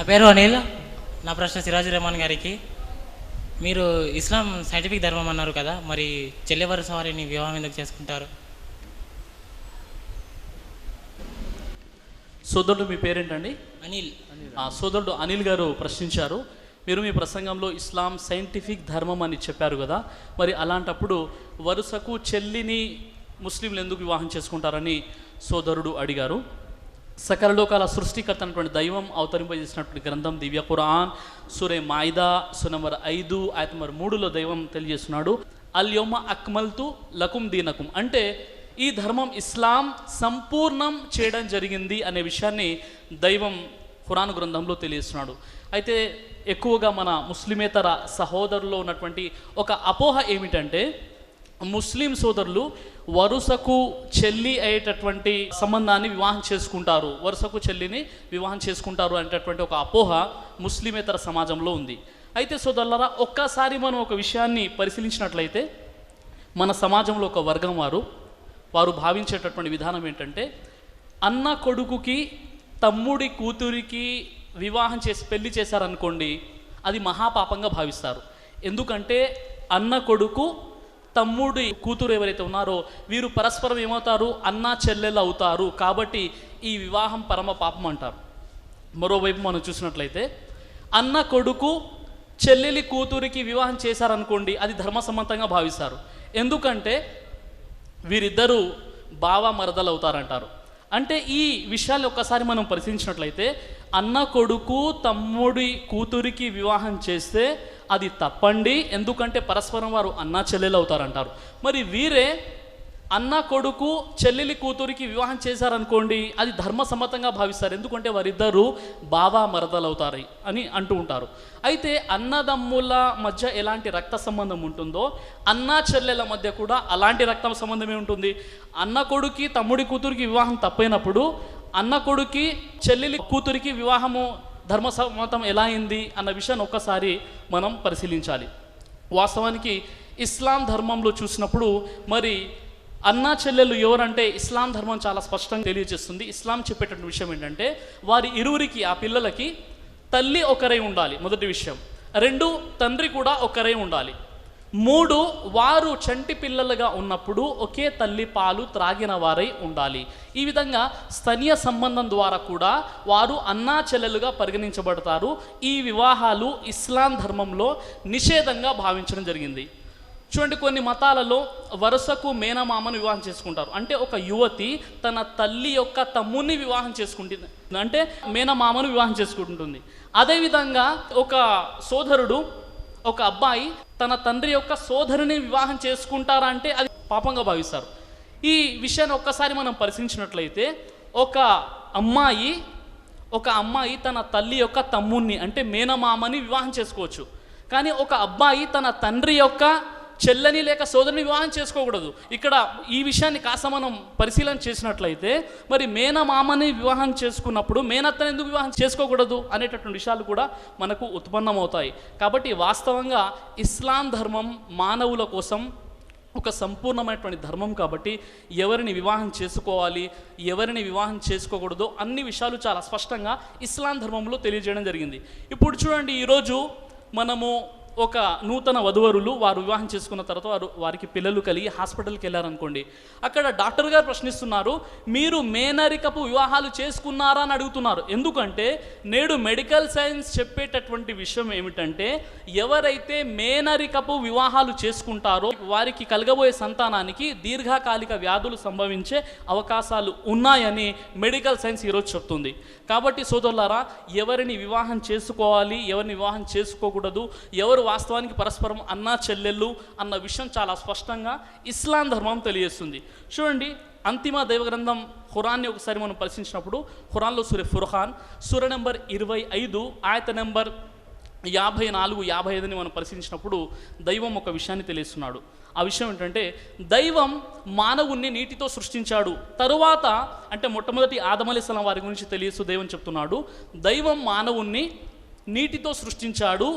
నా పేరు అనిల్. నా ప్రశ్న సిరాజు రెహమాన్ గారికి. మీరు ఇస్లాం సైంటిఫిక్ ధర్మం అన్నారు కదా, మరి చెల్లెవరస వారిని వివాహం ఎందుకు చేసుకుంటారు? సోదరుడు మీ పేరేంటండి? అనిల్. సోదరుడు అనిల్ గారు ప్రశ్నించారు. మీరు మీ ప్రసంగంలో ఇస్లాం సైంటిఫిక్ ధర్మం అని చెప్పారు కదా, మరి అలాంటప్పుడు వరుసకు చెల్లిని ముస్లింలు ఎందుకు వివాహం చేసుకుంటారని సోదరుడు అడిగారు. సకల లోకాల సృష్టికర్త అయినటువంటి దైవం అవతరింపజేసినటువంటి గ్రంథం దివ్య ఖురాన్ సూరే మాయిదా నంబర్ 5 ఆయత నంబర్ 3లో దైవం తెలియజేస్తున్నాడు, అల్ యౌమ అక్మల్తు లకుం దీనకుం, అంటే ఈ ధర్మం ఇస్లాం సంపూర్ణం చేయడం జరిగింది అనే విషయాన్ని దైవం ఖురాన్ గ్రంథంలో తెలియజేస్తున్నాడు. అయితే ఎక్కువగా మన ముస్లిమేతర సహోదరుల్లో ఉన్నటువంటి ఒక అపోహ ఏమిటంటే, ముస్లిం సోదరులు వరుసకు చెల్లి అయ్యేటటువంటి సంబంధాన్ని వివాహం చేసుకుంటారు, వరుసకు చెల్లిని వివాహం చేసుకుంటారు అనేటటువంటి ఒక అపోహ ముస్లిమేతర సమాజంలో ఉంది. అయితే సోదరులారా, ఒక్కసారి మనం ఒక విషయాన్ని పరిశీలించినట్లయితే మన సమాజంలో ఒక వర్గం వారు భావించేటటువంటి విధానం ఏంటంటే, అన్న కొడుకుకి తమ్ముడి కూతురికి వివాహం చేసి పెళ్లి చేశారనుకోండి, అది మహాపాపంగా భావిస్తారు. ఎందుకంటే అన్న కొడుకు తమ్ముడి కూతురు ఎవరైతే ఉన్నారో వీరు పరస్పరం ఏమవుతారు, అన్న చెల్లెలు అవుతారు, కాబట్టి ఈ వివాహం పరమ పాపం అంటారు. మరోవైపు మనం చూసినట్లయితే అన్న కొడుకు చెల్లెలి కూతురికి వివాహం చేశారనుకోండి, అది ధర్మసమ్మతంగా భావిస్తారు. ఎందుకంటే వీరిద్దరూ బావ మరదలు అవుతారంటారు. అంటే ఈ విషయాలు ఒక్కసారి మనం పరిశీలించినట్లయితే, అన్న కొడుకు తమ్ముడి కూతురికి వివాహం చేస్తే అది తప్పండి, ఎందుకంటే పరస్పరం వారు అన్నా చెల్లెలు అవుతారంటారు. మరి వీరే అన్న కొడుకు చెల్లెలి కూతురికి వివాహం చేశారనుకోండి, అది ధర్మసమ్మతంగా భావిస్తారు, ఎందుకంటే వారిద్దరూ బావా మరదలు అవుతారు అని అంటూ ఉంటారు. అయితే అన్నదమ్ముల మధ్య ఎలాంటి రక్త సంబంధం ఉంటుందో అన్నా చెల్లెల మధ్య కూడా అలాంటి రక్త సంబంధమే ఉంటుంది. అన్న కొడుకి తమ్ముడి కూతురికి వివాహం తప్పైనప్పుడు అన్న కొడుకి చెల్లెలి కూతురికి వివాహము ధర్మసమ్మతం ఎలా అయింది అన్న విషయాన్ని ఒక్కసారి మనం పరిశీలించాలి. వాస్తవానికి ఇస్లాం ధర్మంలో చూసినప్పుడు మరి అన్నా చెల్లెలు ఎవరంటే ఇస్లాం ధర్మం చాలా స్పష్టంగా తెలియజేస్తుంది. ఇస్లాం చెప్పేటటువంటి విషయం ఏంటంటే, వారి ఇరువురికి ఆ పిల్లలకి తల్లి ఒకరై ఉండాలి, మొదటి విషయం. 2, తండ్రి కూడా ఒకరై ఉండాలి. 3, వారు చంటి పిల్లలుగా ఉన్నప్పుడు ఒకే తల్లి పాలు త్రాగిన వారై ఉండాలి. ఈ విధంగా స్తనీయ సంబంధం ద్వారా కూడా వారు అన్నా చెల్లెలుగా పరిగణించబడతారు. ఈ వివాహాలు ఇస్లాం ధర్మంలో నిషేధంగా భావించడం జరిగింది. చూడండి, కొన్ని మతాలలో వరుసకు మేనమామను వివాహం చేసుకుంటారు. అంటే ఒక యువతి తన తల్లి యొక్క తమ్ముని వివాహం చేసుకుంటుంది, అంటే మేనమామను వివాహం చేసుకుంటుంది. అదేవిధంగా ఒక సోదరుడు, ఒక అబ్బాయి తన తండ్రి యొక్క సోదరుని వివాహం చేసుకుంటారా అంటే అది పాపంగా భావిస్తారు. ఈ విషయాన్ని ఒక్కసారి మనం పరిశీలించినట్లయితే, ఒక అమ్మాయి తన తల్లి యొక్క తమ్ముణ్ణి అంటే మేనమామని వివాహం చేసుకోవచ్చు. కానీ ఒక అబ్బాయి తన తండ్రి యొక్క చెల్లని లేక సోదరుని వివాహం చేసుకోకూడదు. ఇక్కడ ఈ విషయాన్ని కాస్త మనం పరిశీలన చేసినట్లయితే, మరి మేనమామని వివాహం చేసుకున్నప్పుడు మేనత్తని ఎందుకు వివాహం చేసుకోకూడదు అనేటటువంటి విషయాలు కూడా మనకు ఉత్పన్నమవుతాయి. కాబట్టి వాస్తవంగా ఇస్లాం ధర్మం మానవుల కోసం ఒక సంపూర్ణమైనటువంటి ధర్మం. కాబట్టి ఎవరిని వివాహం చేసుకోవాలి, ఎవరిని వివాహం చేసుకోకూడదో అన్ని విషయాలు చాలా స్పష్టంగా ఇస్లాం ధర్మంలో తెలియజేయడం జరిగింది. ఇప్పుడు చూడండి, ఈరోజు మనము ఒక నూతన వధువరులు వారు వివాహం చేసుకున్న తర్వాత వారికి పిల్లలు కలిగి హాస్పిటల్కి వెళ్ళారనుకోండి, అక్కడ డాక్టర్ గారు ప్రశ్నిస్తున్నారు, మీరు మేనరికపు వివాహాలు చేసుకున్నారా అని అడుగుతున్నారు. ఎందుకంటే నేడు మెడికల్ సైన్స్ చెప్పేటటువంటి విషయం ఏమిటంటే, ఎవరైతే మేనరికపు వివాహాలు చేసుకుంటారో వారికి కలగబోయే సంతానానికి దీర్ఘకాలిక వ్యాధులు సంభవించే అవకాశాలు ఉన్నాయని మెడికల్ సైన్స్ ఈరోజు చెప్తుంది. కాబట్టి సోదరులారా, ఎవరిని వివాహం చేసుకోవాలి, ఎవరిని వివాహం చేసుకోకూడదు, ఎవరు వాస్తవానికి పరస్పరం అన్నా చెల్లెళ్ళు అన్న విషయం చాలా స్పష్టంగా ఇస్లాం ధర్మం తెలియజేస్తుంది. చూడండి, అంతిమ దైవగ్రంథం ఖురాన్ని ఒకసారి మనం పరిశీలించినప్పుడు, ఖురాన్లో సూరే ఫుర్ఖాన్ సూర నెంబర్ 25 ఆయత నెంబర్ 54-55ని మనం పరిశీలించినప్పుడు దైవం ఒక విషయాన్ని తెలియజేస్తున్నాడు. ఆ విషయం ఏంటంటే, దైవం మానవుణ్ణి నీటితో సృష్టించాడు. తరువాత అంటే మొట్టమొదటి ఆదం అలైహిస్సలాం వారి గురించి తెలియజేస్తూ దైవం చెప్తున్నాడు, దైవం మానవుణ్ణి నీటితో సృష్టించాడు,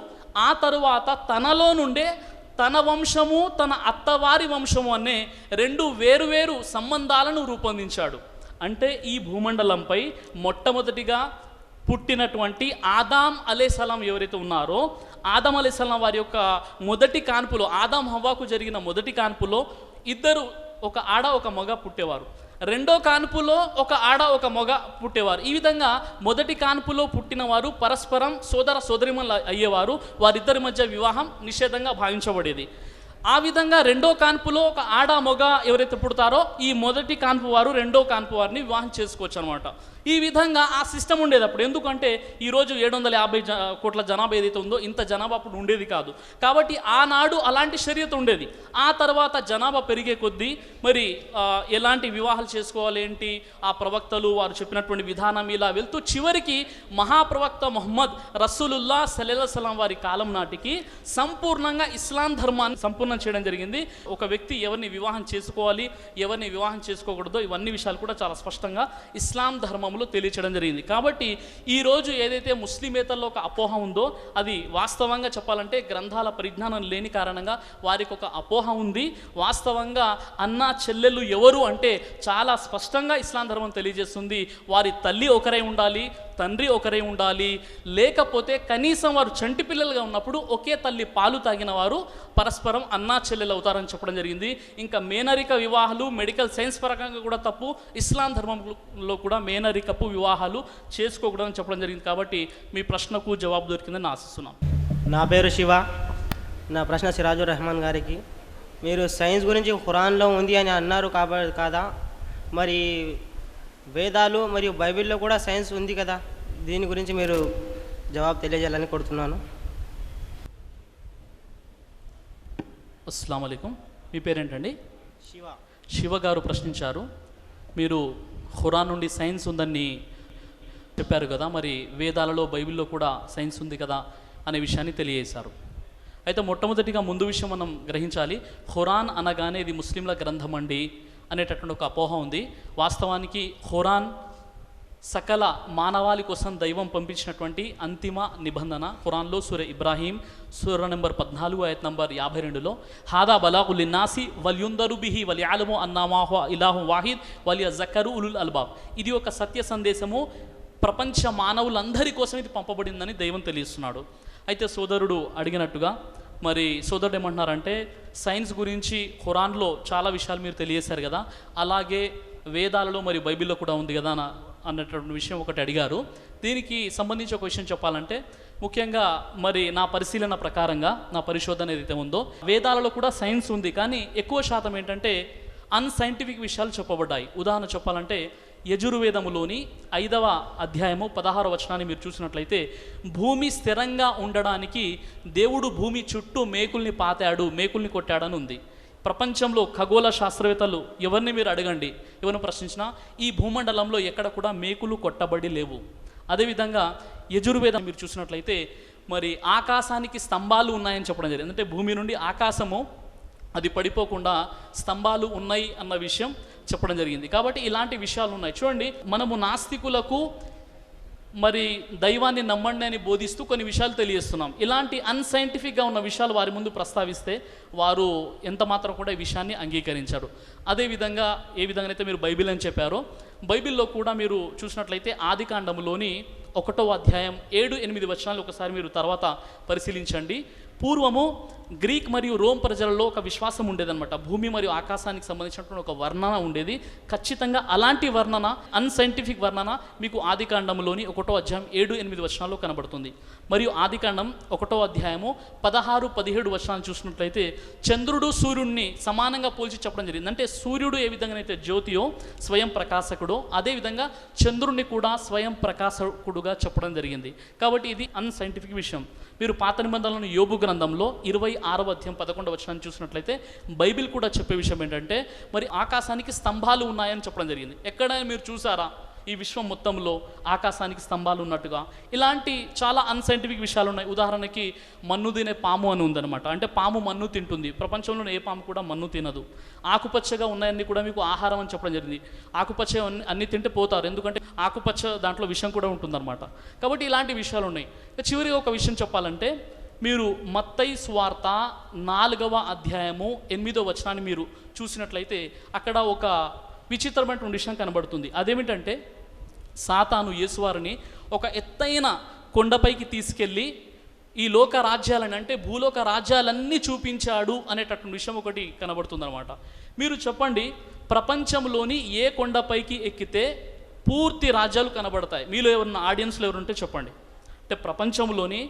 ఆ తరువాత తనలో నుండే తన వంశము తన అత్తవారి వంశము అనే 2 వేరువేరు సంబంధాలను రూపొందించాడు. అంటే ఈ భూమండలంపై మొట్టమొదటిగా పుట్టినటువంటి ఆదాం అలైహిస్సలాం ఎవరైతే ఉన్నారో, ఆదాం అలైహిస్సలాం వారి యొక్క మొదటి కాన్పులో, ఆదాం హవ్వాకు జరిగిన మొదటి కాన్పులో ఇద్దరు, ఒక ఆడ ఒక మగ పుట్టేవారు. రెండో కాన్పులో ఒక ఆడ ఒక మగ పుట్టేవారు. ఈ విధంగా మొదటి కాన్పులో పుట్టిన వారు పరస్పరం సోదర సోదరిమణులు అయ్యేవారు. వారిద్దరి మధ్య వివాహం నిషేధంగా భావించబడేది. ఆ విధంగా రెండో కాన్పులో ఒక ఆడ మొగ ఎవరైతే పుడతారో, ఈ మొదటి కాన్పు వారు రెండో కాన్పు వారిని వివాహం చేసుకోవచ్చు అనమాట. ఈ విధంగా ఆ సిస్టమ్ ఉండేది అప్పుడు. ఎందుకంటే ఈరోజు 750 కోట్ల జనాభా ఏదైతే ఉందో, ఇంత జనాభా అప్పుడు ఉండేది కాదు. కాబట్టి ఆనాడు అలాంటి షరియత్ ఉండేది. ఆ తర్వాత జనాభా పెరిగే కొద్దీ మరి ఎలాంటి వివాహాలు చేసుకోవాలి ఏంటి, ఆ ప్రవక్తలు వారు చెప్పినటువంటి విధానం ఇలా వెళ్తూ చివరికి మహాప్రవక్త ముహమ్మద్ రసూలుల్లా సల్లల్లాహు అలైహి వసల్లం వారి కాలం నాటికి సంపూర్ణంగా ఇస్లాం ధర్మాన్ని సంపూర్ణం చేయడం జరిగింది. ఒక వ్యక్తి ఎవరిని వివాహం చేసుకోవాలి, ఎవరిని వివాహం చేసుకోకూడదో, ఇవన్నీ విషయాలు కూడా చాలా స్పష్టంగా ఇస్లాం ధర్మంలో తెలియచేయడం జరిగింది. కాబట్టి ఈరోజు ఏదైతే ముస్లిమేతల్లో ఒక అపోహ ఉందో, అది వాస్తవంగా చెప్పాలంటే గ్రంథాల పరిజ్ఞానం లేని కారణంగా వారికి ఒక అపోహ ఉంది. వాస్తవంగా అన్నా చెల్లెళ్ళు ఎవరు అంటే చాలా స్పష్టంగా ఇస్లాం ధర్మం తెలియజేస్తుంది. వారి తల్లి ఒకరై ఉండాలి, తండ్రి ఒకరై ఉండాలి, లేకపోతే కనీసం వారు చంటి పిల్లలుగా ఉన్నప్పుడు ఒకే తల్లి పాలు తాగిన వారు పరస్పరం అన్నా చెల్లెలు అవుతారని చెప్పడం జరిగింది. ఇంకా మేనరిక వివాహాలు మెడికల్ సైన్స్ పరంగా కూడా తప్పు. ఇస్లాం ధర్మంలో కూడా మేనరికపు వివాహాలు చేసుకోకూడదని చెప్పడం జరిగింది. కాబట్టి మీ ప్రశ్నకు జవాబు దొరికిందని ఆశిస్తున్నాం. నా పేరు శివ. నా ప్రశ్న సిరాజుర్ రెహమాన్ గారికి. మీరు సైన్స్ గురించి ఖురాన్లో ఉంది అని అన్నారు కాబట్టి కాదా, మరి వేదాలు మరియు బైబిల్లో కూడా సైన్స్ ఉంది కదా, దీని గురించి మీరు జవాబు తెలియజేయాలని కోరుతున్నాను. అస్సలాము అలైకుం. మీ పేరేంటండి? శివ. శివ గారు ప్రశ్నించారు, మీరు ఖురాన్ నుండి సైన్స్ ఉందని చెప్పారు కదా, మరి వేదాలలో బైబిల్లో కూడా సైన్స్ ఉంది కదా అనే విషయాన్ని తెలియజేశారు. అయితే మొట్టమొదటిగా ముందు విషయం మనం గ్రహించాలి, ఖురాన్ అనగానే ఇది ముస్లింల గ్రంథం అండి అనేటటువంటి ఒక అపోహ ఉంది. వాస్తవానికి ఖురాన్ సకల మానవాళి కోసం దైవం పంపించినటువంటి అంతిమ నిబంధన. ఖురాన్లో సూర ఇబ్రాహీం సూర నెంబర్ 14 ఆయత్ నంబర్ 52లో హాదా బలాగు లిన్నాసి వల్యుందరు బిహి వల్యాలము అన్నామాహు ఇలాహు వాహిద్ వల్యజక్కరు ఉలుల్ అల్బాబ్. ఇది ఒక సత్య సందేశము, ప్రపంచ మానవులందరి కోసం ఇది పంపబడిందని దైవం తెలియస్తున్నాడు. అయితే సోదరుడు అడిగినట్టుగా మరి సోదరుడు ఏమంటున్నారంటే, సైన్స్ గురించి ఖురాన్లో చాలా విషయాలు మీరు తెలియజేశారు కదా, అలాగే వేదాలలో మరి బైబిల్లో కూడా ఉంది కదా అన్నటువంటి విషయం ఒకటి అడిగారు. దీనికి సంబంధించి ఒక విషయం చెప్పాలంటే, ముఖ్యంగా మరి నా పరిశీలన ప్రకారంగా, నా పరిశోధన ఏదైతే ఉందో, వేదాలలో కూడా సైన్స్ ఉంది, కానీ ఎక్కువ శాతం ఏంటంటే అన్సైంటిఫిక్ విషయాలు చెప్పబడ్డాయి. ఉదాహరణ చెప్పాలంటే యజుర్వేదములోని 5వ అధ్యాయము 16వ వచనాన్ని మీరు చూసినట్లయితే, భూమి స్థిరంగా ఉండడానికి దేవుడు భూమి చుట్టూ మేకుల్ని పాతాడు, మేకుల్ని కొట్టాడని ఉంది. ప్రపంచంలో ఖగోళ శాస్త్రవేత్తలు ఎవరిని మీరు అడగండి, ఎవరిని ప్రశ్నించినా ఈ భూమండలంలో ఎక్కడ కూడా మేకులు కొట్టబడి లేవు. అదేవిధంగా యజుర్వేదం మీరు చూసినట్లయితే మరి ఆకాశానికి స్తంభాలు ఉన్నాయని చెప్పడం జరిగింది. అంటే భూమి నుండి ఆకాశము అది పడిపోకుండా స్తంభాలు ఉన్నాయి అన్న విషయం చెప్పడం జరిగింది. కాబట్టి ఇలాంటి విషయాలు ఉన్నాయి. చూడండి, మనము నాస్తికులకు మరి దైవాన్ని నమ్మండి అని బోధిస్తూ కొన్ని విషయాలు తెలియజేస్తున్నాం. ఇలాంటి అన్సైంటిఫిక్గా ఉన్న విషయాలు వారి ముందు ప్రస్తావిస్తే వారు ఎంత మాత్రం కూడా ఈ విషయాన్ని అంగీకరించారు. అదేవిధంగా ఏ విధంగా అయితే మీరు బైబిల్ అని చెప్పారో, బైబిల్లో కూడా మీరు చూసినట్లయితే ఆదికాండములోని 1వ అధ్యాయం 7-8 వచనాలు ఒకసారి మీరు తర్వాత పరిశీలించండి. పూర్వము గ్రీక్ మరియు రోమ్ ప్రజలలో ఒక విశ్వాసం ఉండేదన్నమాట. భూమి మరియు ఆకాశానికి సంబంధించినటువంటి ఒక వర్ణన ఉండేది. ఖచ్చితంగా అలాంటి వర్ణన, అన్సైంటిఫిక్ వర్ణన మీకు ఆదికాండంలోని 1వ అధ్యాయం 7-8 వచనాల్లో కనబడుతుంది. మరియు ఆదికాండం 1వ అధ్యాయము 16-17 వచనాలు చూసినట్లయితే చంద్రుడు సూర్యుడిని సమానంగా పోల్చి చెప్పడం జరిగింది. అంటే సూర్యుడు ఏ విధంగానైతే జ్యోతియో స్వయం ప్రకాశకుడో, అదేవిధంగా చంద్రుడిని కూడా స్వయం ప్రకాశకుడుగా చెప్పడం జరిగింది. కాబట్టి ఇది అన్సైంటిఫిక్ విషయం. మీరు పాత నిబంధనలను యోబు గ్రంథంలో 26వ అధ్యాయం 11వ వచనాన్ని చూసినట్లయితే బైబిల్ కూడా చెప్పే విషయం ఏంటంటే, మరి ఆకాశానికి స్తంభాలు ఉన్నాయని చెప్పడం జరిగింది. ఎక్కడైనా మీరు చూసారా ఈ విశ్వం మొత్తంలో ఆకాశానికి స్తంభాలు ఉన్నట్టుగా? ఇలాంటి చాలా అన్సైంటిఫిక్ విషయాలు ఉన్నాయి. ఉదాహరణకి మన్ను తినే పాము అని ఉందన్నమాట. అంటే పాము మన్ను తింటుంది. ప్రపంచంలో ఏ పాము కూడా మన్ను తినదు. ఆకుపచ్చగా ఉన్నాయన్నీ కూడా మీకు ఆహారం అని చెప్పడం జరిగింది. ఆకుపచ్చ అన్ని తింటే పోతారు, ఎందుకంటే ఆకుపచ్చ దాంట్లో విషం కూడా ఉంటుందన్నమాట. కాబట్టి ఇలాంటి విషయాలు ఉన్నాయి. చివరిగా ఒక విషయం చెప్పాలంటే, మీరు మత్తయి సువార్త 4వ అధ్యాయము 8వ వచనాన్ని మీరు చూసినట్లయితే అక్కడ ఒక విచిత్రమైనటువంటి విషయం కనబడుతుంది. అదేమిటంటే, సాతాను యేసువారిని ఒక ఎత్తైన కొండపైకి తీసుకెళ్ళి ఈ లోక రాజ్యాలని అంటే భూలోక రాజ్యాలన్నీ చూపించాడు అనేటటువంటి విషయం ఒకటి కనబడుతుందన్నమాట. మీరు చెప్పండి, ప్రపంచంలోని ఏ కొండపైకి ఎక్కితే పూర్తి రాజ్యాలు కనబడతాయి? మీలో ఎవరన్నా ఆడియన్స్లో ఎవరుంటే చెప్పండి. అంటే ప్రపంచంలోని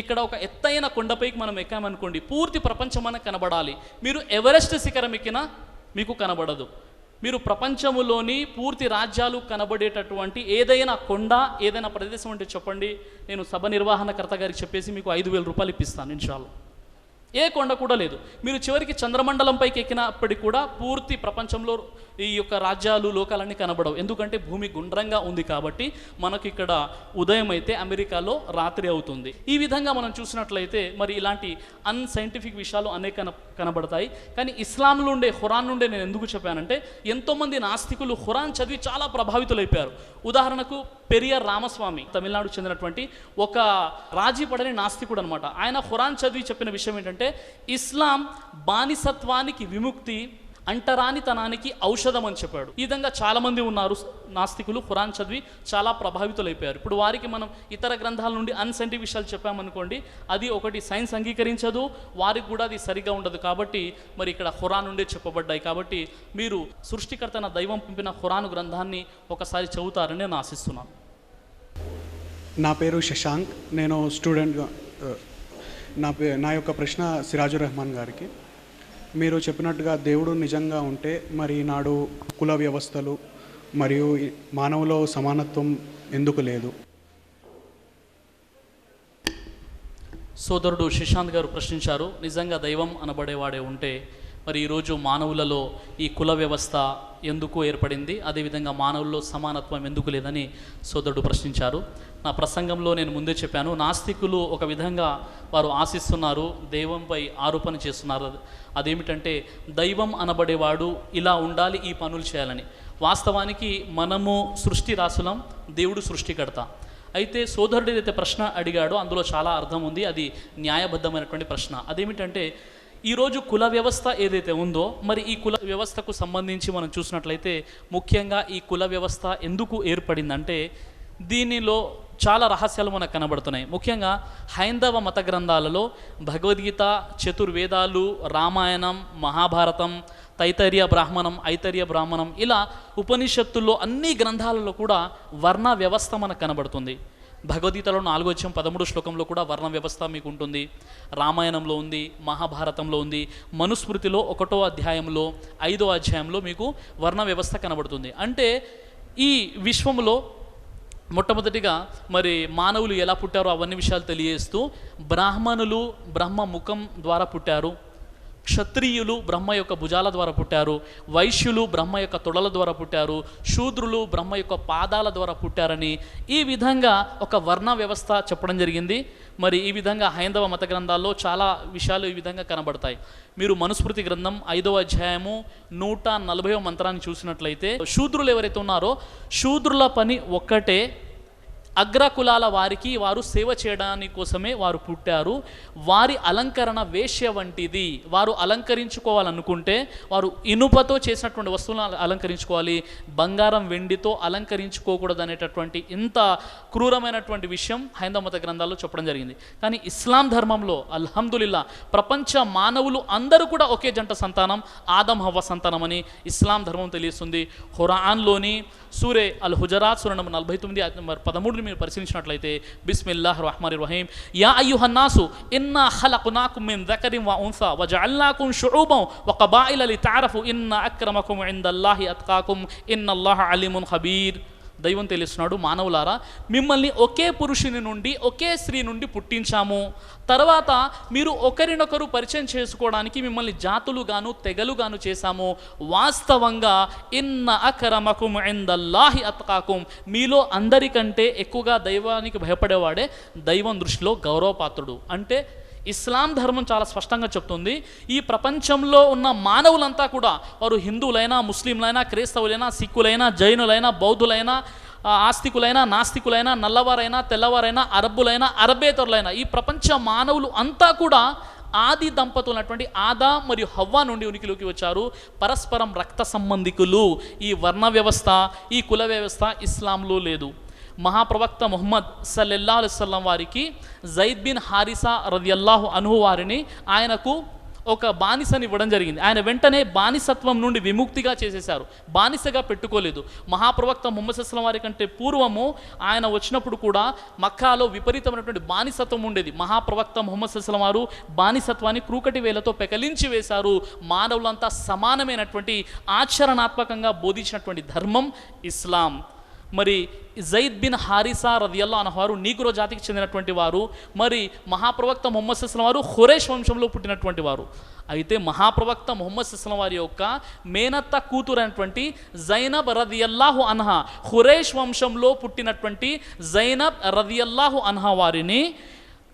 ఇక్కడ ఒక ఎత్తైన కొండపైకి మనం ఎక్కామనుకోండి, పూర్తి ప్రపంచం మనకు కనబడాలి. మీరు ఎవరెస్ట్ శిఖరం ఎక్కినా మీకు కనబడదు. మీరు ప్రపంచంలోని పూర్తి రాజ్యాలు కనబడేటటువంటి ఏదైనా కొండ, ఏదైనా ప్రదేశం అంటే చెప్పండి. నేను సభ నిర్వహణకర్త గారికి చెప్పేసి మీకు 5,000 రూపాయలు ఇప్పిస్తాను ఇన్షాల్లా. ఏ కొండ కూడా లేదు. మీరు చివరికి చంద్రమండలంపైకి ఎక్కినప్పటికీ కూడా పూర్తి ప్రపంచంలో ఈ యొక్క రాజ్యాలు లోకాలన్నీ కనబడవు. ఎందుకంటే భూమి గుండ్రంగా ఉంది కాబట్టి. మనకి ఇక్కడ ఉదయం అయితే అమెరికాలో రాత్రి అవుతుంది. ఈ విధంగా మనం చూసినట్లయితే మరి ఇలాంటి అన్సైంటిఫిక్ విషయాలు అనేక కనబడతాయి. కానీ ఇస్లాంలో ఉండే, ఖురాన్ నుండే నేను ఎందుకు చెప్పానంటే, ఎంతోమంది నాస్తికులు ఖురాన్ చదివి చాలా ప్రభావితులైపోయారు. ఉదాహరణకు పెరియార్ రామస్వామి, తమిళనాడుకు చెందినటువంటి ఒక రాజీ పడని నాస్తికుడు అనమాట. ఆయన ఖురాన్ చదివి చెప్పిన విషయం ఏంటంటే, ఇస్లాం బానిసత్వానికి విముక్తి, అంటరానితనానికి ఔషధం అని చెప్పాడు. ఈ విధంగా చాలామంది ఉన్నారు నాస్తికులు, ఖురాన్ చదివి చాలా ప్రభావితులైపోయారు. ఇప్పుడు వారికి మనం ఇతర గ్రంథాల నుండి అన్సైంటిఫిక్ విషయాలు చెప్పామనుకోండి, అది ఒకటి సైన్స్ అంగీకరించదు, వారికి కూడా అది సరిగా ఉండదు. కాబట్టి మరి ఇక్కడ ఖురాన్ నుండే చెప్పబడ్డాయి. కాబట్టి మీరు సృష్టికర్త దైవం పంపిన ఖురాన్ గ్రంథాన్ని ఒకసారి చదువుతారని నేను ఆశిస్తున్నాను. నా పేరు శశాంక్, నేను స్టూడెంట్గా. నా యొక్క ప్రశ్న సిరాజుర్ రెహమాన్ గారికి. మీరు చెప్పినట్టుగా దేవుడు నిజంగా ఉంటే మరి నాడు కుల వ్యవస్థలు మరియు మానవులో సమానత్వం ఎందుకు లేదు? సోదరుడు శశాంత్ గారు ప్రశ్నించారు, నిజంగా దైవం అనబడేవాడే ఉంటే మరి ఈరోజు మానవులలో ఈ కుల వ్యవస్థ ఎందుకు ఏర్పడింది, అదేవిధంగా మానవుల్లో సమానత్వం ఎందుకు లేదని సోదరుడు ప్రశ్నించారు. నా ప్రసంగంలో నేను ముందే చెప్పాను, నాస్తికులు ఒక విధంగా వారు ఆశిస్తున్నారు, దైవంపై ఆరోపణ చేస్తున్నారు. అదేమిటంటే దైవం అనబడేవాడు ఇలా ఉండాలి, ఈ పనులు చేయాలని. వాస్తవానికి మనము సృష్టి రాసులం, దేవుడు సృష్టికర్త. అయితే సోదరుడు ఏదైతే ప్రశ్న అడిగాడో అందులో చాలా అర్థం ఉంది, అది న్యాయబద్ధమైనటువంటి ప్రశ్న. అదేమిటంటే ఈరోజు కుల వ్యవస్థ ఏదైతే ఉందో మరి ఈ కుల వ్యవస్థకు సంబంధించి మనం చూసినట్లయితే ముఖ్యంగా ఈ కుల వ్యవస్థ ఎందుకు ఏర్పడిందంటే దీనిలో చాలా రహస్యాలు మనకు కనబడుతున్నాయి. ముఖ్యంగా హైందవ మత గ్రంథాలలో భగవద్గీత, చతుర్వేదాలు, రామాయణం, మహాభారతం, తైతరీయ బ్రాహ్మణం, ఐతరీయ బ్రాహ్మణం, ఇలా ఉపనిషత్తుల్లో అన్ని గ్రంథాలలో కూడా వర్ణ వ్యవస్థ మనకు కనబడుతుంది. భగవద్గీతలో 4:13 శ్లోకంలో కూడా వర్ణ వ్యవస్థ మీకు ఉంటుంది. రామాయణంలో ఉంది, మహాభారతంలో ఉంది, మనుస్మృతిలో 1వ అధ్యాయంలో 5వ అధ్యాయంలో మీకు వర్ణ వ్యవస్థ కనబడుతుంది. అంటే ఈ విశ్వంలో మొట్టమొదటిగా మరి మానవులు ఎలా పుట్టారో అవన్నీ విషయాలు తెలియజేస్తూ, బ్రాహ్మణులు బ్రహ్మ ముఖం ద్వారా పుట్టారు, క్షత్రియులు బ్రహ్మ యొక్క భుజాల ద్వారా పుట్టారు, వైశ్యులు బ్రహ్మ యొక్క తొడల ద్వారా పుట్టారు, శూద్రులు బ్రహ్మ యొక్క పాదాల ద్వారా పుట్టారని ఈ విధంగా ఒక వర్ణ వ్యవస్థ చెప్పడం జరిగింది. మరి ఈ విధంగా హైందవ మత గ్రంథాల్లో చాలా విషయాలు ఈ విధంగా కనబడతాయి. మీరు మనుస్మృతి గ్రంథం 5వ అధ్యాయము 140వ మంత్రాన్ని చూసినట్లయితే శూద్రులు ఎవరైతే ఉన్నారో శూద్రుల పని ఒక్కటే, అగ్రకులాల వారికి వారు సేవ చేయడానికి కోసమే వారు పుట్టారు. వారి అలంకరణ వేశ్య వంటిది. వారు అలంకరించుకోవాలనుకుంటే వారు ఇనుపతో చేసినటువంటి వస్తువులను అలంకరించుకోవాలి, బంగారం వెండితో అలంకరించుకోకూడదు అనేటటువంటి ఇంత క్రూరమైనటువంటి విషయం హైందవ మత గ్రంథాల్లో చెప్పడం జరిగింది. కానీ ఇస్లాం ధర్మంలో అల్హమ్దులిల్లా ప్రపంచ మానవులు అందరూ కూడా ఒకే జంట సంతానం, ఆదం హవ్వ సంతానం అని ఇస్లాం ధర్మం తెలియస్తుంది. ఖురాన్లోని సూరే అల్ హుజరాత్ సూర నంబర్ 49 మీరు పరిశీలించినట్లయితే బిస్మిల్లాహిర్ రహ్మానిర్ రహీం, యా అయ్యుహన్నాసు ఇన్నా ఖలక్నాకుమ్ మిన్ దకరిన్ వ ఉన్సా వజఅల్నాకుమ్ షుఊబన్ వ కబాయిల లితఅరఫు ఇన్న అక్రమకుమ్ ఇందల్లాహి అత్కాకుమ్ ఇన్నల్లాహ అలీమున్ ఖబీర్. దైవం తెలుస్తున్నాడు, మానవులారా మిమ్మల్ని ఒకే పురుషుని నుండి ఒకే స్త్రీ నుండి పుట్టించాము, తర్వాత మీరు ఒకరినొకరు పరిచయం చేసుకోవడానికి మిమ్మల్ని జాతులుగాను తెగలుగాను చేశాము. వాస్తవంగా ఇన్న అక్రమకుమ్ ఇందల్లాహి అత్కాకుమ్, మీలో అందరికంటే ఎక్కువగా దైవానికి భయపడేవాడే దైవం దృష్టిలో గౌరవపాత్రుడు. అంటే ఇస్లాం ధర్మం చాలా స్పష్టంగా చెప్తుంది, ఈ ప్రపంచంలో ఉన్న మానవులంతా కూడా వారు హిందువులైనా, ముస్లింలైనా, క్రైస్తవులైనా, సిక్కులైనా, జైనులైనా, బౌద్ధులైనా, ఆస్తికులైనా, నాస్తికులైనా, నల్లవారైనా, తెల్లవారైనా, అరబ్బులైనా, అరబేతరులైనా, ఈ ప్రపంచ మానవులు అంతా కూడా ఆది దంపతులైనటువంటి ఆదా మరియు హవ్వ నుండి ఉనికిలోకి వచ్చారు. పరస్పరం రక్త సంబంధికులు. ఈ వర్ణ వ్యవస్థ, ఈ కుల వ్యవస్థ ఇస్లాంలో లేదు. మహాప్రవక్త ముహమ్మద్ సల్లల్లాహు అలైహి వసల్లం వారికి జైద్ బిన్ హారిసా రదియల్లాహు అన్హు వారిని ఆయనకు ఒక బానిసని ఇవ్వడం జరిగింది. ఆయన వెంటనే బానిసత్వం నుండి విముక్తిగా చేసేశారు, బానిసగా పెట్టుకోలేదు. మహాప్రవక్త ముహమ్మద్ సల్లల్లాహు అలైహి వసల్లం వారి కంటే పూర్వము ఆయన వచ్చినప్పుడు కూడా మక్కాలో విపరీతమైనటువంటి బానిసత్వం ఉండేది. మహాప్రవక్త ముహమ్మద్ సల్లల్లాహు అలైహి వసల్లం వారు బానిసత్వాన్ని క్రూకటి వేలతో పెకలించి వేశారు. మానవులంతా సమానమైనటువంటి ఆచరణాత్మకంగా బోధించినటువంటి ధర్మం ఇస్లాం. మరి జైద్ బిన్ హారిసా రదియల్లాహు అన్హు వారు నీగ్రో జాతికి చెందినటువంటి వారు. మరి మహాప్రవక్త ముహమ్మద్ సల్లల్లాహు అలైహి వసల్లం వారు ఖురైష్ వంశంలో పుట్టినటువంటి వారు. అయితే మహాప్రవక్త ముహమ్మద్ సల్లల్లాహు అలైహి వసల్లం వారి యొక్క మేనత్త కూతురైనటువంటి జైనబ్ రదియల్లాహు అన్హా, ఖురైష్ వంశంలో పుట్టినటువంటి జైనబ్ రదియల్లాహు అన్హా వారిని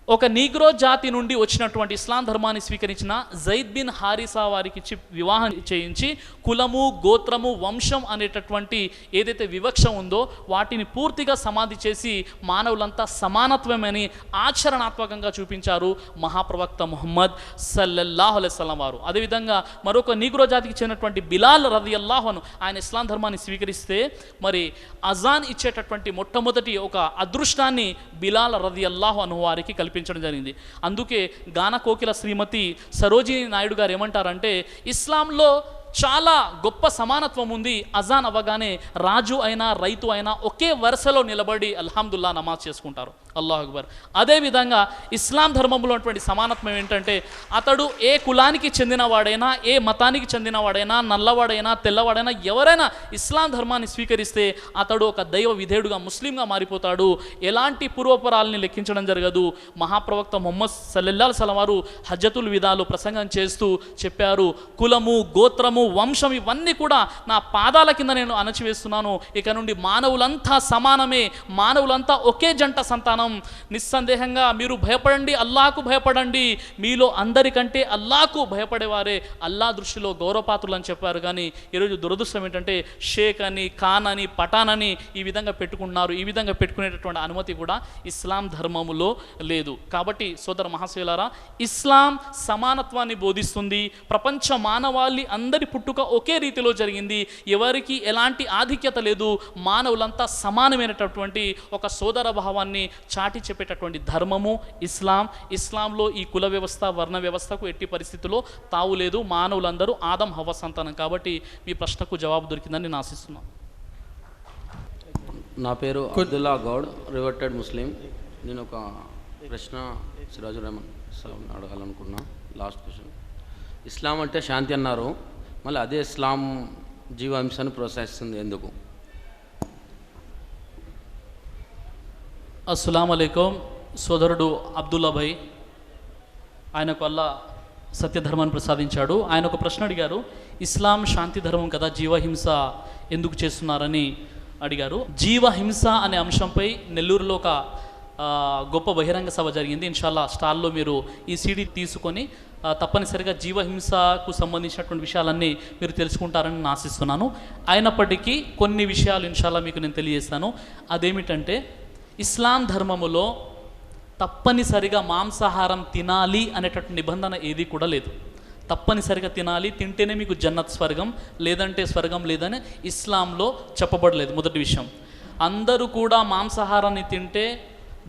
ఒక నీగ్రో జాతి నుండి వచ్చినటువంటి ఇస్లాం ధర్మాన్ని స్వీకరించిన జైద్ బిన్ హారిసా వారికి వివాహం చేయించి కులము, గోత్రము, వంశం అనేటటువంటి ఏదైతే వివక్ష ఉందో వాటిని పూర్తిగా సమాధి చేసి మానవులంతా సమానత్వమని ఆచరణాత్మకంగా చూపించారు మహాప్రవక్త ముహమ్మద్ సల్లల్లాహు అలైహి వసల్లం వారు. అదేవిధంగా మరొక నీగ్రో జాతికి చెందినటువంటి బిలాల్ రదియల్లాహు అన్హు ఆయన ఇస్లాం ధర్మాన్ని స్వీకరిస్తే మరి అజాన్ ఇచ్చేటటువంటి మొట్టమొదటి ఒక అదృష్టాన్ని బిలాల్ రదియల్లాహు అన్హు వారికి కల్పించారు జరిగింది. అందుకే గాన కోకిల శ్రీమతి సరోజిని నాయుడు గారు ఏమంటారంటే, ఇస్లాంలో చాలా గొప్ప సమానత్వం ఉంది. అజాన్ అవ్వగానే రాజు అయినా రైతు అయినా ఒకే వరుసలో నిలబడి అల్హమ్దుల్లా నమాజ్ చేసుకుంటారు, అల్లాహు అక్బర్. అదేవిధంగా ఇస్లాం ధర్మంలో ఉన్నటువంటి సమానత్వం ఏంటంటే అతడు ఏ కులానికి చెందినవాడైనా, ఏ మతానికి చెందినవాడైనా, నల్లవాడైనా, తెల్లవాడైనా ఎవరైనా ఇస్లాం ధర్మాన్ని స్వీకరిస్తే అతడు ఒక దైవ విధేయుడుగా ముస్లింగా మారిపోతాడు. ఎలాంటి పూర్వపరాలని లెక్కించడం జరగదు. మహాప్రవక్త ముహమ్మద్ సల్లల్లాహు అలైహి వసల్లం వారు హజ్జతుల్ విదాలు ప్రసంగం చేస్తూ చెప్పారు, కులము, గోత్రము, వంశం ఇవన్నీ కూడా నా పాదాల కింద నేను అణచివేస్తున్నాను. ఇక నుండి మానవులంతా సమానమే, మానవులంతా ఒకే జంట సంతానం. నిస్సందేహంగా మీరు భయపడండి, అల్లాహకు భయపడండి. మీలో అందరికంటే అల్లాహకు భయపడేవారే అల్లా దృష్టిలో గౌరవపాత్రులు అని చెప్పారు. కానీ ఈరోజు దురదృష్టం ఏంటంటే షేక్ అని, ఖాన్ అని, పఠాన్ అని ఈ విధంగా పెట్టుకుంటున్నారు. ఈ విధంగా పెట్టుకునేటటువంటి అనుమతి కూడా ఇస్లాం ధర్మములో లేదు. కాబట్టి సోదర మహాశయులారా, ఇస్లాం సమానత్వాన్ని బోధిస్తుంది. ప్రపంచ మానవాళి అందరి పుట్టుక ఒకే రీతిలో జరిగింది. ఎవరికి ఎలాంటి ఆధిక్యత లేదు. మానవులంతా సమానమైనటువంటి ఒక సోదర భావాన్ని చాటి చెప్పేటటువంటి ధర్మము ఇస్లాం. ఇస్లాంలో ఈ కుల వ్యవస్థ, వర్ణ వ్యవస్థకు ఎట్టి పరిస్థితుల్లో తావు లేదు. మానవులందరూ ఆదం హవ్వ సంతానం. కాబట్టి మీ ప్రశ్నకు జవాబు దొరికిందని నేను ఆశిస్తున్నాను. నా పేరు అబ్దుల్లా గౌడ్, రివర్టెడ్ ముస్లిం. నేను ఒక ప్రశ్న సిరాజుర్ రెహమాన్ సార్ని అడగాలనుకున్నా. లాస్ట్ క్వశ్చన్, ఇస్లాం అంటే శాంతి అన్నారు, మళ్ళీ అదే ఇస్లాం జీవహింసను ప్రోత్సహిస్తుంది ఎందుకు? అస్సలాము అలైకుం. సోదరుడు అబ్దుల్లా భాయ్, ఆయనకు అల్లా సత్యధర్మాన్ని ప్రసాదించాడు. ఆయన ఒక ప్రశ్న అడిగారు, ఇస్లాం శాంతి ధర్మం కదా, జీవహింస ఎందుకు చేస్తున్నారని అడిగారు. జీవహింస అనే అంశంపై నెల్లూరులో ఒక గొప్ప బహిరంగ సభ జరిగింది. ఇన్షాల్లా స్టాల్లో మీరు ఈ సీడీ తీసుకొని తప్పనిసరిగా జీవహింసకు సంబంధించినటువంటి విషయాలన్నీ మీరు తెలుసుకుంటారని నేను ఆశిస్తున్నాను. అయినప్పటికీ కొన్ని విషయాలు ఇన్షాల్లా మీకు నేను తెలియజేస్తాను. అదేమిటంటే, ఇస్లాం ధర్మములో తప్పనిసరిగా మాంసాహారం తినాలి అనేటటువంటి నిబంధన ఏది కూడా లేదు. తప్పనిసరిగా తినాలి, తింటేనే మీకు జన్నత్ స్వర్గం, లేదంటే స్వర్గం లేదని ఇస్లాంలో చెప్పబడలేదు. మొదటి విషయం, అందరూ కూడా మాంసాహారాన్ని తింటే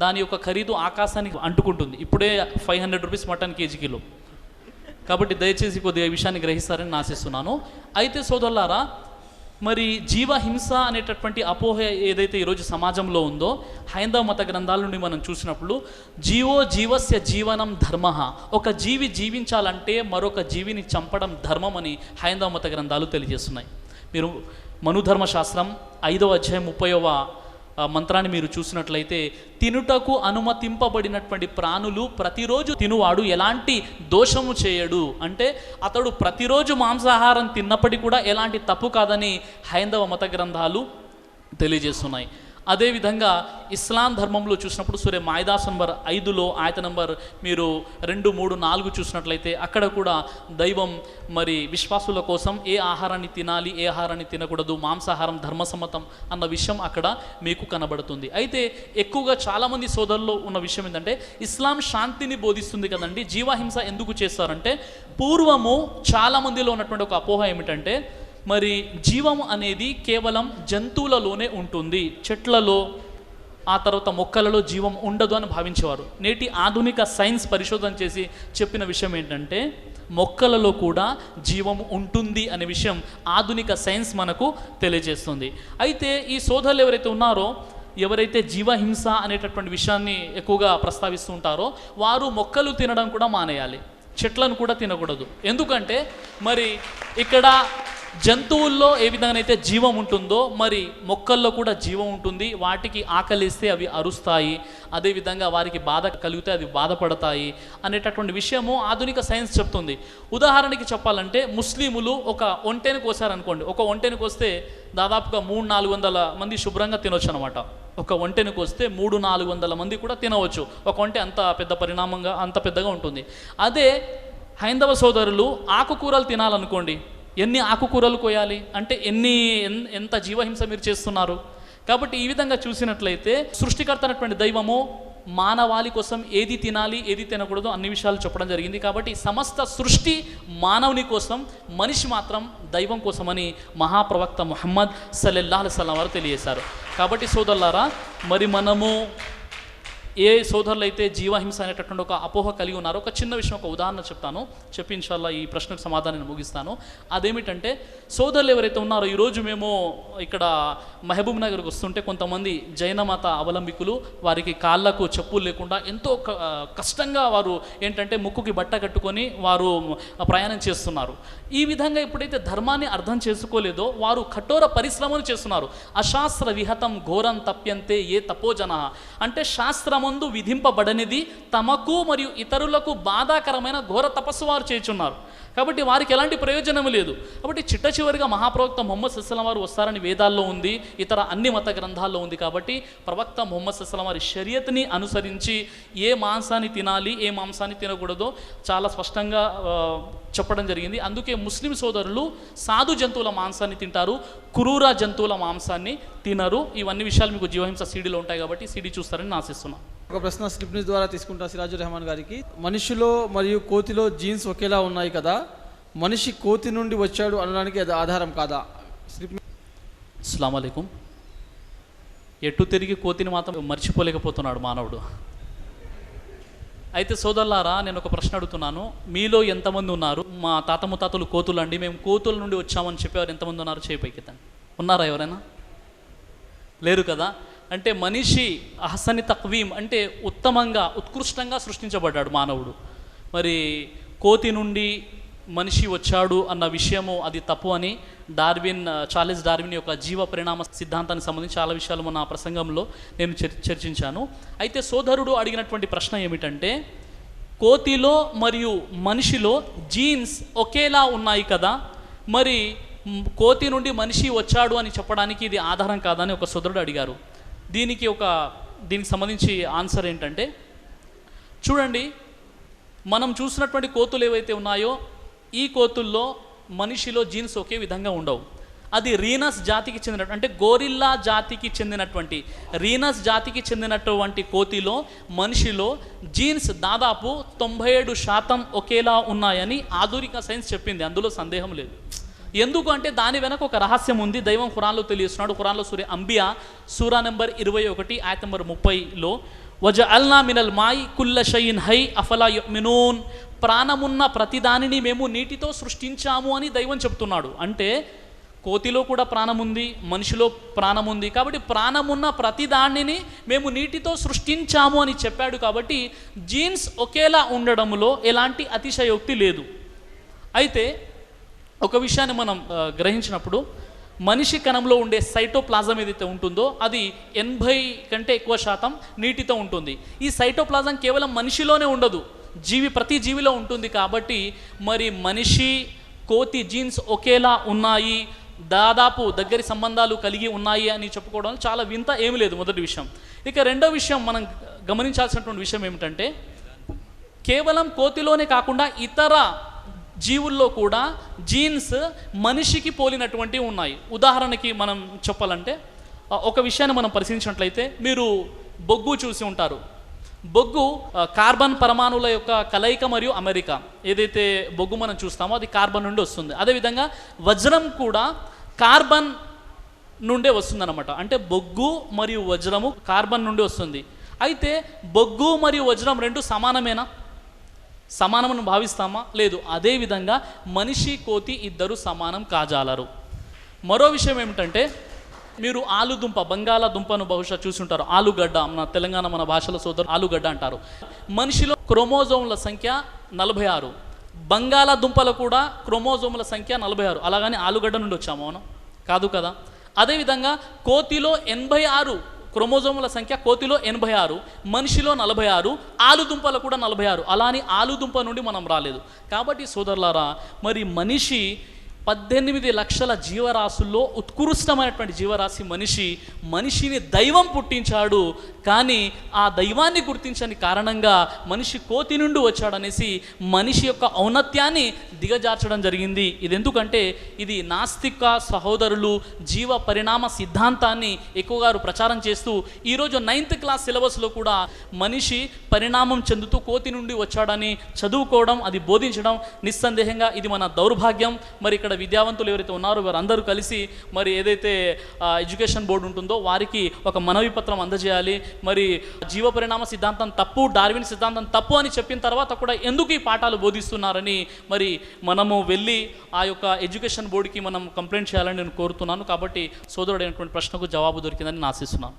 దాని యొక్క ఖరీదు ఆకాశానికి అంటుకుంటుంది. ఇప్పుడే 500 రూపీస్ మటన్ కేజీ కిలో. కాబట్టి దయచేసి కొద్దిగా ఈ విషయాన్ని గ్రహిస్తారని ఆశిస్తున్నాను. అయితే సోదరులారా, మరి జీవహింస అనేటటువంటి అపోహ ఏదైతే ఈరోజు సమాజంలో ఉందో, హైందవ మత గ్రంథాల నుండి మనం చూసినప్పుడు జీవో జీవస్య జీవనం ధర్మ, ఒక జీవి జీవించాలంటే మరొక జీవిని చంపడం ధర్మం అని హైందవ మత గ్రంథాలు తెలియజేస్తున్నాయి. మీరు మనుధర్మశాస్త్రం 5వ అధ్యాయం 30వ మంత్రాన్ని మీరు చూసినట్లయితే, తినుటకు అనుమతింపబడినటువంటి ప్రాణులు ప్రతిరోజు తినువాడు ఎలాంటి దోషము చేయడు, అంటే అతడు ప్రతిరోజు మాంసాహారం తిన్నప్పటికీ కూడా ఎలాంటి తప్పు కాదని హైందవ మత గ్రంథాలు తెలియజేస్తున్నాయి. అదేవిధంగా ఇస్లాం ధర్మంలో చూసినప్పుడు సూర్య మాయిదాస్ నంబర్ 5లో ఆయత నంబర్ మీరు 2, 3, 4 చూసినట్లయితే అక్కడ కూడా దైవం మరి విశ్వాసుల కోసం ఏ ఆహారాన్ని తినాలి, ఏ ఆహారాన్ని తినకూడదు, మాంసాహారం ధర్మసమ్మతం అన్న విషయం అక్కడ మీకు కనబడుతుంది. అయితే ఎక్కువగా చాలామంది సోదరుల్లో ఉన్న విషయం ఏంటంటే ఇస్లాం శాంతిని బోధిస్తుంది కదండి, జీవహింస ఎందుకు చేస్తారంటే పూర్వము చాలామందిలో ఉన్నటువంటి ఒక అపోహ ఏమిటంటే మరి జీవం అనేది కేవలం జంతువులలోనే ఉంటుంది, చెట్లలో ఆ తర్వాత మొక్కలలో జీవం ఉండదు అని భావించేవారు. నేటి ఆధునిక సైన్స్ పరిశోధన చేసి చెప్పిన విషయం ఏంటంటే మొక్కలలో కూడా జీవం ఉంటుంది అనే విషయం ఆధునిక సైన్స్ మనకు తెలియజేస్తుంది. అయితే ఈ సోదరులు ఎవరైతే ఉన్నారో, ఎవరైతే జీవహింస అనేటటువంటి విషయాన్ని ఎక్కువగా ప్రస్తావిస్తూ ఉంటారో వారు మొక్కలు తినడం కూడా మానేయాలి, చెట్లను కూడా తినకూడదు. ఎందుకంటే మరి ఇక్కడ జంతువుల్లో ఏ విధంగానైతే జీవం ఉంటుందో మరి మొక్కల్లో కూడా జీవం ఉంటుంది. వాటికి ఆకలిస్తే అవి అరుస్తాయి, అదేవిధంగా వారికి బాధ కలిగితే అవి బాధపడతాయి అనేటటువంటి విషయము ఆధునిక సైన్స్ చెప్తుంది. ఉదాహరణకి చెప్పాలంటే ముస్లిములు ఒక ఒంటెని కోసారనుకోండి, ఒక ఒంటెని కోస్తే దాదాపుగా 300-400 మంది శుభ్రంగా తినవచ్చు అనమాట. ఒక ఒంటెని కోస్తే 300-400 మంది కూడా తినవచ్చు. ఒక ఒంటె అంత పెద్ద పరిణామంగా అంత పెద్దగా ఉంటుంది. అదే హైందవ సోదరులు ఆకుకూరలు తినాలనుకోండి, ఎన్ని ఆకుకూరలు కోయాలి అంటే ఎంత జీవహింస మీరు చేస్తున్నారు. కాబట్టి ఈ విధంగా చూసినట్లయితే సృష్టికర్త అయినటువంటి దైవము మానవాళి కోసం ఏది తినాలి ఏది తినకూడదు అన్ని విషయాలు చెప్పడం జరిగింది. కాబట్టి సమస్త సృష్టి మానవుని కోసం, మనిషి మాత్రం దైవం కోసమని మహాప్రవక్త ముహమ్మద్ సల్లల్లాహు అలైహి వసల్లం వారు తెలియజేశారు. కాబట్టి సోదరులారా, మరి మనము ఏ సోదరులు అయితే జీవహింస అనేటటువంటి ఒక అపోహ కలిగి ఉన్నారో ఒక చిన్న విషయం, ఒక ఉదాహరణ చెప్తాను, చెప్పి ఇన్షాల్లా ఈ ప్రశ్నకు సమాధానం ముగిస్తాను. అదేమిటంటే సోదరులు ఎవరైతే ఉన్నారో ఈరోజు మేము ఇక్కడ మహబూబ్ నగర్కి వస్తుంటే కొంతమంది జైన మత అవలంబికులు వారికి కాళ్ళకు చెప్పులు లేకుండా ఎంతో కష్టంగా వారు ఏంటంటే ముక్కుకి బట్ట కట్టుకొని వారు ప్రయాణం చేస్తున్నారు. ఈ విధంగా ఎప్పుడైతే ధర్మాన్ని అర్థం చేసుకోలేదో వారు కఠోర పరిశ్రమను చేస్తున్నారు. అశాస్త్ర విహతం ఘోరం తప్యంతే ఏ తపోజన అంటే శాస్త్రము విధింపబడనిది తమకు మరియు ఇతరులకు బాధాకరమైన ఘోర తపస్సు వారు చేయుచున్నారు. కాబట్టి వారికి ఎలాంటి ప్రయోజనం లేదు. కాబట్టి చిట్ట చివరిగా మహాప్రవక్త ముహమ్మద్ సల్లల్లాహు అలైహి వసల్లం వారు వస్తారని వేదాల్లో ఉంది, ఇతర అన్ని మత గ్రంథాల్లో ఉంది. కాబట్టి ప్రవక్త ముహమ్మద్ సల్లల్లాహు అలైహి వసల్లం వారి షరియత్ని అనుసరించి ఏ మాంసాన్ని తినాలి ఏ మాంసాన్ని తినకూడదో చాలా స్పష్టంగా చెప్పడం జరిగింది. అందుకే ముస్లిం సోదరులు సాధు జంతువుల మాంసాన్ని తింటారు, క్రూర జంతువుల మాంసాన్ని తినరు. ఇవన్నీ విషయాలు మీకు జీవహింస సీడీలో ఉంటాయి కాబట్టి సీడీ చూస్తారని ఆశిస్తున్నాను. ఒక ప్రశ్న స్లిప్ న్యూస్ ద్వారా తీసుకుంటా సిరాజుర్ రెహమాన్ గారికి. మనిషిలో మరియు కోతిలో జీన్స్ ఒకేలా ఉన్నాయి కదా, మనిషి కోతి నుండి వచ్చాడు అనడానికి అది ఆధారం కాదా? అస్సలాము అలైకుం. ఎటు తిరిగి కోతిని మాత్రం మర్చిపోలేకపోతున్నాడు మానవుడు. అయితే సోదరులారా, నేను ఒక ప్రశ్న అడుగుతున్నాను, మీలో ఎంతమంది ఉన్నారు మా తాత ముత్తాతలు కోతులు అండి, మేము కోతుల నుండి వచ్చామని చెప్పేవారు ఎంతమంది ఉన్నారు? చేయి పైకెత్తండి. ఉన్నారా ఎవరైనా? లేరు కదా. అంటే మనిషి అహసని తక్వీం అంటే ఉత్తమంగా ఉత్కృష్టంగా సృష్టించబడ్డాడు మానవుడు. మరి కోతి నుండి మనిషి వచ్చాడు అన్న విషయము అది తప్పు అని చార్లెస్ డార్విన్ యొక్క జీవ పరిణామ సిద్ధాంతానికి సంబంధించి చాలా విషయాలు మన ప్రసంగంలో నేను చర్చించాను. అయితే సోదరుడు అడిగినటువంటి ప్రశ్న ఏమిటంటే కోతిలో మరియు మనిషిలో జీన్స్ ఒకేలా ఉన్నాయి కదా, మరి కోతి నుండి మనిషి వచ్చాడు అని చెప్పడానికి ఇది ఆధారం కాదని ఒక సోదరుడు అడిగారు. దీనికి సంబంధించి ఆన్సర్ ఏంటంటే, చూడండి, మనం చూసినటువంటి కోతులు ఏవైతే ఉన్నాయో ఈ కోతుల్లో మనిషిలో జీన్స్ ఒకే విధంగా ఉండవు. అది రీనస్ జాతికి చెందినటువంటి అంటే గోరిల్లా జాతికి చెందినటువంటి రీనస్ జాతికి చెందినటువంటి కోతిలో మనిషిలో జీన్స్ దాదాపు 97% ఒకేలా ఉన్నాయని ఆధునిక సైన్స్ చెప్పింది. అందులో సందేహం లేదు. ఎందుకు అంటే దాని వెనక ఒక రహస్యం ఉంది. దైవం ఖురాన్లో తెలియస్తున్నాడు. ఖురాన్లో సూర అంబియా సూరా నెంబర్ 21 ఆయత నెంబర్ 30లో వజఅల్నా మినల్ మాయి కుల్ల షైఇన్ హై అఫలా యుమినూన్, ప్రాణమున్న ప్రతిదానిని మేము నీటితో సృష్టించాము అని దైవం చెప్తున్నాడు. అంటే కోతిలో కూడా ప్రాణం ఉంది, మనిషిలో ప్రాణం ఉంది. కాబట్టి ప్రాణమున్న ప్రతిదానిని మేము నీటితో సృష్టించాము అని చెప్పాడు. కాబట్టి జీన్స్ ఒకేలా ఉండడంలో ఎలాంటి అతిశయోక్తి లేదు. అయితే ఒక విషయాన్ని మనం గ్రహించినప్పుడు మనిషి కణంలో ఉండే సైటోప్లాజం ఏదైతే ఉంటుందో అది 80 కంటే ఎక్కువ శాతం నీటితో ఉంటుంది. ఈ సైటోప్లాజం కేవలం మనిషిలోనే ఉండదు, ప్రతి జీవిలో ఉంటుంది. కాబట్టి మరి మనిషి కోతి జీన్స్ ఒకేలా ఉన్నాయి, దాదాపు దగ్గరి సంబంధాలు కలిగి ఉన్నాయి అని చెప్పుకోవడం చాలా వింత ఏమీ లేదు, మొదటి విషయం. ఇక రెండో విషయం మనం గమనించాల్సినటువంటి విషయం ఏమిటంటే, కేవలం కోతిలోనే కాకుండా ఇతర జీవుల్లో కూడా జీన్స్ మనిషికి పోలినటువంటివి ఉన్నాయి. ఉదాహరణకి మనం చెప్పాలంటే ఒక విషయాన్ని మనం పరిశీలించినట్లయితే, మీరు బొగ్గు చూసి ఉంటారు. బొగ్గు కార్బన్ పరమాణువుల యొక్క కలయిక మరియు అమెరిక. ఏదైతే బొగ్గు మనం చూస్తామో అది కార్బన్ నుండి వస్తుంది. అదేవిధంగా వజ్రం కూడా కార్బన్ నుండే వస్తుందన్నమాట. అంటే బొగ్గు మరియు వజ్రము కార్బన్ నుండి వస్తుంది. అయితే బొగ్గు మరియు వజ్రం రెండు సమానమేనా? సమానమని భావిస్తామా? లేదు. అదేవిధంగా మనిషి కోతి ఇద్దరు సమానం కాజాలరు. మరో విషయం ఏమిటంటే, మీరు ఆలుదుంప, బంగాళాదుంపను బహుశా చూసి ఉంటారు. ఆలుగడ్డ, మన తెలంగాణ మన భాషలో సోదరు ఆలుగడ్డ అంటారు. మనిషిలో క్రోమోజోముల సంఖ్య 46, బంగాళాదుంపలో కూడా క్రోమోజోముల సంఖ్య 46. అలాగని ఆలుగడ్డ నుండి వచ్చాము అవును కాదు కదా. అదేవిధంగా కోతిలో 86 క్రోమోజోముల సంఖ్య, కోతిలో 86, మనిషిలో 46, ఆలుదుంపలో కూడా 46. అలాని ఆలుదుంప నుండి మనం రాలేదు. కాబట్టి సోదరులారా, మరి మనిషి 18 లక్షల జీవరాశుల్లో ఉత్కృష్టమైనటువంటి జీవరాశి మనిషి. మనిషిని దైవం పుట్టించాడు, కానీ ఆ దైవాన్ని గుర్తించని కారణంగా మనిషి కోతి నుండి వచ్చాడనేసి మనిషి యొక్క ఔన్నత్యాన్ని దిగజార్చడం జరిగింది. ఇది ఎందుకంటే ఇది నాస్తిక సహోదరులు జీవ పరిణామ సిద్ధాంతాన్ని ఎక్కువగా ప్రచారం చేస్తూ ఈరోజు 9th క్లాస్ సిలబస్లో కూడా మనిషి పరిణామం చెందుతూ కోతి నుండి వచ్చాడని చదువుకోవడం, అది బోధించడం నిస్సందేహంగా ఇది మన దౌర్భాగ్యం. మరి ఇక్కడ విద్యావంతులు ఎవరైతే ఉన్నారో వారందరూ కలిసి మరి ఏదైతే ఎడ్యుకేషన్ బోర్డు ఉంటుందో వారికి ఒక మనవి పత్రం అందజేయాలి. మరి జీవ పరిణామ సిద్ధాంతం తప్పు, డార్విన్ సిద్ధాంతం తప్పు అని చెప్పిన తర్వాత కూడా ఎందుకు ఈ పాఠాలు బోధిస్తున్నారని మరి మనము వెళ్ళి ఆ యొక్క ఎడ్యుకేషన్ బోర్డుకి మనం కంప్లైంట్ చేయాలని నేను కోరుతున్నాను. కాబట్టి సోదరుడైనటువంటి ప్రశ్నకు జవాబు దొరికిందని నేను ఆశిస్తున్నాను.